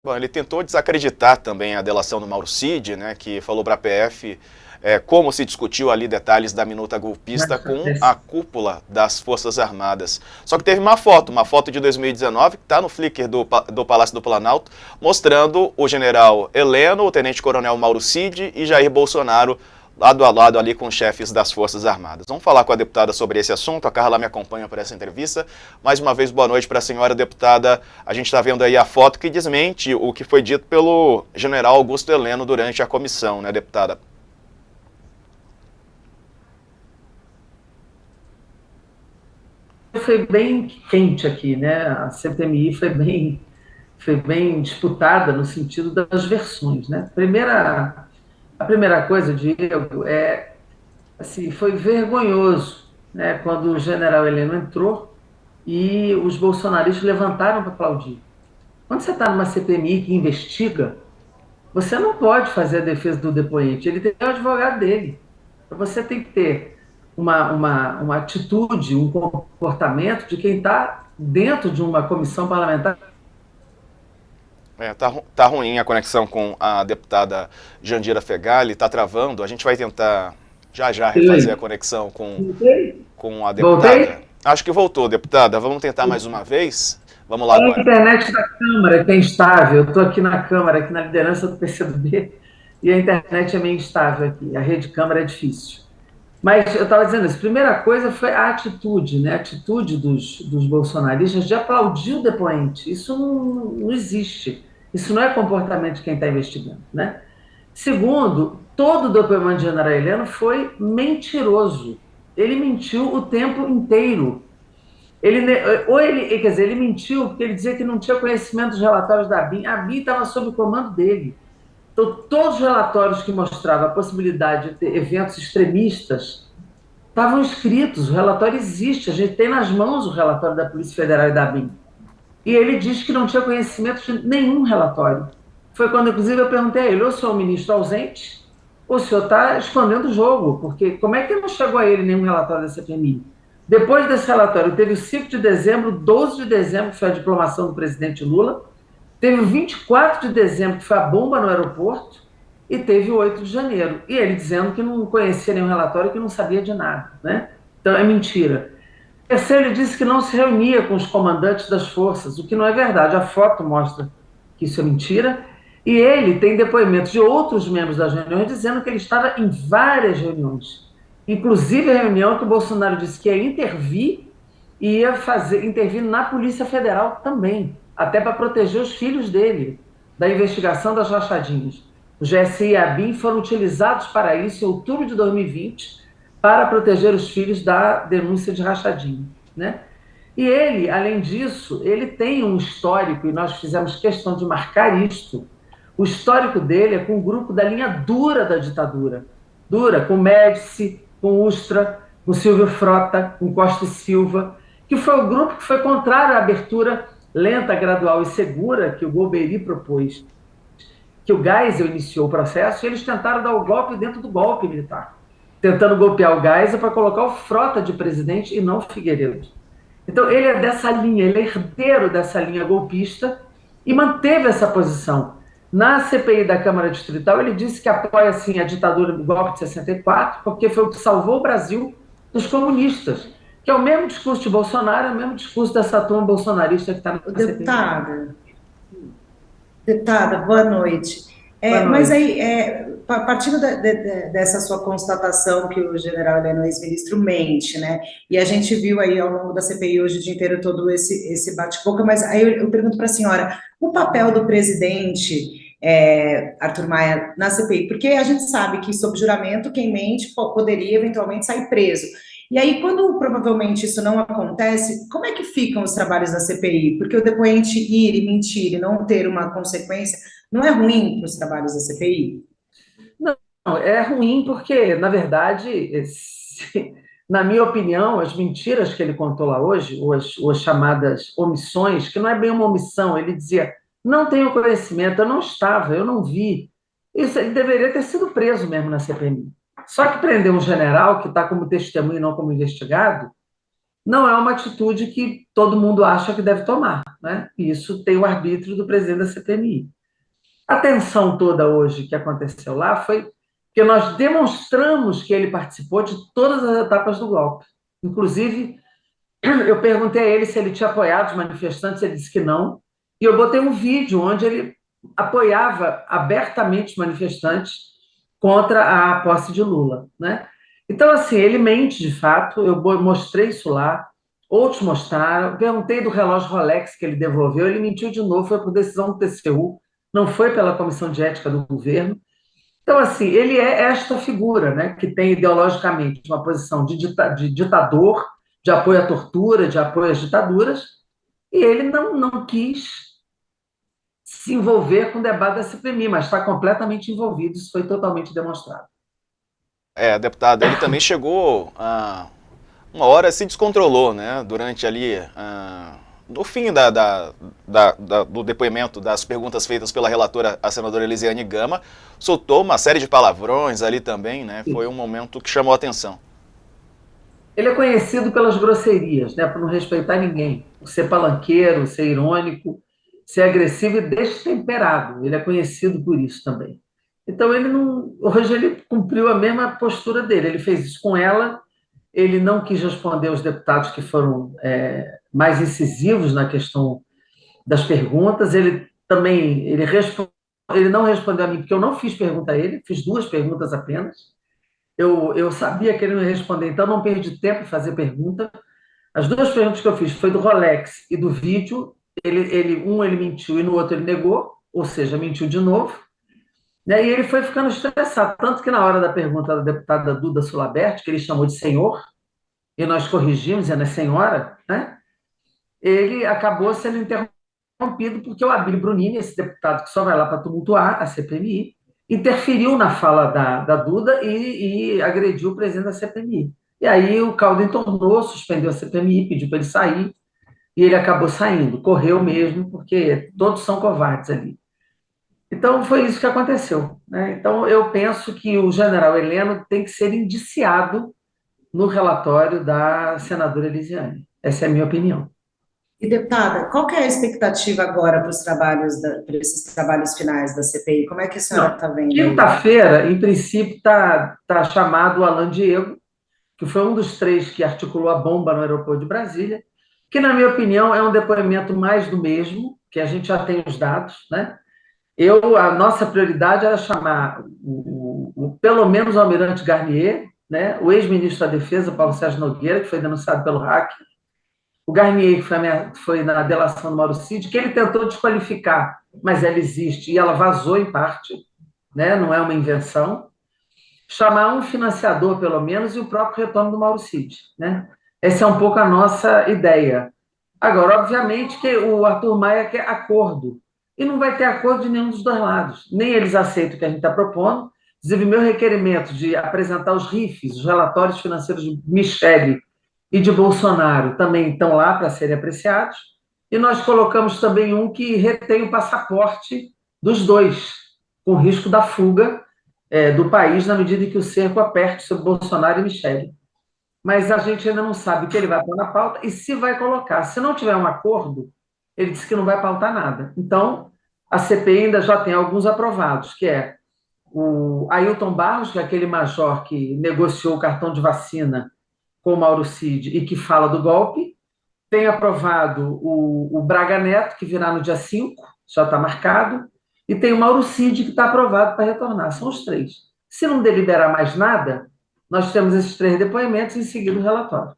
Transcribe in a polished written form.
Bom, ele tentou desacreditar também a delação do Mauro Cid, né, que falou para a PF como se discutiu ali detalhes da minuta golpista com a cúpula das Forças Armadas. Só que teve uma foto de 2019, que está no Flickr do Palácio do Planalto, mostrando o general Heleno, o tenente-coronel Mauro Cid e Jair Bolsonaro lado a lado ali com os chefes das Forças Armadas. Vamos falar com a deputada sobre esse assunto. A Carla me acompanha para essa entrevista. Mais uma vez, boa noite para a senhora deputada. A gente está vendo aí a foto que desmente o que foi dito pelo general Augusto Heleno durante a comissão, né, deputada? Foi bem quente aqui, né? A CPMI foi bem disputada no sentido das versões, né? A primeira coisa, Diego, assim, foi vergonhoso, né? Quando o general Heleno entrou e os bolsonaristas levantaram para aplaudir. Quando você está numa CPMI que investiga, você não pode fazer a defesa do depoente, ele tem o advogado dele. Então você tem que ter uma atitude, um comportamento de quem está dentro de uma comissão parlamentar. Tá ruim a conexão com a deputada Jandira Fegali, tá travando. A gente vai tentar já refazer a conexão com a deputada. Voltei? Acho que voltou, deputada. Vamos tentar mais uma vez? Vamos lá É a agora. internet da Câmara que é instável. Eu estou aqui na Câmara, aqui na liderança do PCdoB, e a internet é meio instável aqui. A rede Câmara é difícil. Mas eu estava dizendo isso. A primeira coisa foi a atitude, né? A atitude dos bolsonaristas de aplaudir o depoente. Isso não existe. Isso não é comportamento de quem está investigando, né? Segundo, todo o depoimento de general Heleno foi mentiroso. Ele mentiu o tempo inteiro. Quer dizer, ele mentiu porque ele dizia que não tinha conhecimento dos relatórios da ABIN. A ABIN estava sob o comando dele. Então, todos os relatórios que mostravam a possibilidade de ter eventos extremistas estavam escritos, o relatório existe, a gente tem nas mãos o relatório da Polícia Federal e da ABIN. E ele diz que não tinha conhecimento de nenhum relatório. Foi quando, inclusive, eu perguntei a ele, ou o senhor é um ministro ausente, ou o senhor está escondendo o jogo, porque como é que não chegou a ele nenhum relatório da CPMI? Depois desse relatório, teve o 5 de dezembro, 12 de dezembro, que foi a diplomação do presidente Lula, teve o 24 de dezembro, que foi a bomba no aeroporto, e teve o 8 de janeiro. E ele dizendo que não conhecia nenhum relatório, que não sabia de nada, né? Então é mentira. Terceiro, ele disse que não se reunia com os comandantes das forças, o que não é verdade. A foto mostra que isso é mentira. E ele tem depoimentos de outros membros das reuniões dizendo que ele estava em várias reuniões. Inclusive a reunião que o Bolsonaro disse que ia intervir e ia intervir na Polícia Federal também, até para proteger os filhos dele, da investigação das rachadinhas. O GSI e a ABIN foram utilizados para isso em outubro de 2020, para proteger os filhos da denúncia de rachadinha, né? E ele, além disso, ele tem um histórico, e nós fizemos questão de marcar isto, o histórico dele é com o grupo da linha dura da ditadura, dura, com Médici, com Ustra, com Silvio Frota, com Costa e Silva, que foi o grupo que foi contrário à abertura lenta, gradual e segura que o Golbery propôs, que o Geisel iniciou o processo, e eles tentaram dar o golpe dentro do golpe militar, tentando golpear o Geisel para colocar o Frota de presidente e não o Figueiredo. Então, ele é dessa linha, ele é herdeiro dessa linha golpista e manteve essa posição. Na CPI da Câmara Distrital, ele disse que apoia, assim, a ditadura do golpe de 64, porque foi o que salvou o Brasil dos comunistas, que é o mesmo discurso de Bolsonaro, é o mesmo discurso dessa turma bolsonarista que está na CPI. Deputada, boa noite. Boa Mas noite. aí, partindo dessa sua constatação que o general Heleno, ex-ministro, mente, né? E a gente viu aí ao longo da CPI hoje o dia inteiro todo esse bate-boca, mas aí eu pergunto para a senhora, o papel do presidente Arthur Maia na CPI, porque a gente sabe que, sob juramento, quem mente poderia eventualmente sair preso. E aí, quando provavelmente isso não acontece, como é que ficam os trabalhos da CPI? Porque o depoente ir e mentir e não ter uma consequência não é ruim para os trabalhos da CPI? Não, é ruim porque, na verdade, na minha opinião, as mentiras que ele contou lá hoje, ou as chamadas omissões, que não é bem uma omissão, ele dizia, não tenho conhecimento, eu não estava, eu não vi. Isso, ele deveria ter sido preso mesmo na CPMI. Só que prender um general que está como testemunha e não como investigado, não é uma atitude que todo mundo acha que deve tomar, né? E isso tem o arbítrio do presidente da CPMI. A tensão toda hoje que aconteceu lá foi que nós demonstramos que ele participou de todas as etapas do golpe. Inclusive, eu perguntei a ele se ele tinha apoiado os manifestantes, ele disse que não. E eu botei um vídeo onde ele apoiava abertamente os manifestantes contra a posse de Lula, né? Então, assim, ele mente de fato, eu mostrei isso lá, outros mostraram, perguntei do relógio Rolex que ele devolveu, ele mentiu de novo, foi por decisão do TCU, não foi pela Comissão de Ética do governo. Então, assim, ele é esta figura, né, que tem ideologicamente uma posição de ditador, de apoio à tortura, de apoio às ditaduras, e ele não quis se envolver com o debate da CPMI, mas está completamente envolvido, isso foi totalmente demonstrado. Deputado, ele também chegou a uma hora se descontrolou, né, durante ali, no fim do depoimento, das perguntas feitas pela relatora, a senadora Elisiane Gama, soltou uma série de palavrões ali também, né, foi um momento que chamou a atenção. Ele é conhecido pelas grosserias, né, por não respeitar ninguém, por ser palanqueiro, ser irônico, ser agressivo e destemperado. Ele é conhecido por isso também. Então, ele não. Hoje ele cumpriu a mesma postura dele. Ele fez isso com ela, ele não quis responder aos deputados que foram mais incisivos na questão das perguntas. Ele também ele não respondeu a mim, porque eu não fiz pergunta a ele, fiz 2 perguntas apenas. Eu sabia que ele não ia responder, então não perdi tempo em fazer pergunta. As 2 perguntas que eu fiz foi do Rolex e do vídeo. Ele mentiu e no outro ele negou, ou seja, mentiu de novo. Né? E ele foi ficando estressado, tanto que na hora da pergunta da deputada Duda Sulabert, que ele chamou de senhor, e nós corrigimos, dizendo é senhora, né? Ele acabou sendo interrompido porque o Abílio Brunini, esse deputado que só vai lá para tumultuar a CPMI, interferiu na fala da Duda e agrediu o presidente da CPMI. E aí o caldo entornou, suspendeu a CPMI, pediu para ele sair, e ele acabou saindo, correu mesmo, porque todos são covardes ali. Então, foi isso que aconteceu, né? Então, eu penso que o general Heleno tem que ser indiciado no relatório da senadora Elisiane. Essa é a minha opinião. E, deputada, qual que é a expectativa agora para os trabalhos, para esses trabalhos finais da CPI? Como é que a senhora está vendo? Quinta-feira, em princípio, tá chamado o Alan Diego, que foi um dos 3 que articulou a bomba no aeroporto de Brasília, que, na minha opinião, é um depoimento mais do mesmo, que a gente já tem os dados, né? A nossa prioridade era chamar pelo menos o almirante Garnier, né? O ex-ministro da Defesa, Paulo Sérgio Nogueira, que foi denunciado pelo hack, o Garnier, que foi na delação do Mauro Cid, que ele tentou desqualificar, mas ela existe e ela vazou em parte, né? Não é uma invenção. Chamar um financiador, pelo menos, e o próprio retorno do Mauro Cid, né? Essa é um pouco a nossa ideia. Agora, obviamente que o Arthur Maia quer acordo, e não vai ter acordo de nenhum dos 2 lados. Nem eles aceitam o que a gente está propondo. Inclusive, meu requerimento de apresentar os RIFs, os relatórios financeiros de Michele e de Bolsonaro, também estão lá para serem apreciados. E nós colocamos também um que retém o passaporte dos 2, com risco da fuga do país na medida em que o cerco aperte sobre Bolsonaro e Michele. Mas a gente ainda não sabe o que ele vai pôr na pauta e se vai colocar. Se não tiver um acordo, ele disse que não vai pautar nada. Então, a CPI ainda já tem alguns aprovados, que é o Ailton Barros, que é aquele major que negociou o cartão de vacina com o Mauro Cid e que fala do golpe. Tem aprovado o Braga Neto, que virá no dia 5, já está marcado. E tem o Mauro Cid, que está aprovado para retornar. São os 3. Se não deliberar mais nada, nós temos esses 3 depoimentos e em seguida o relatório.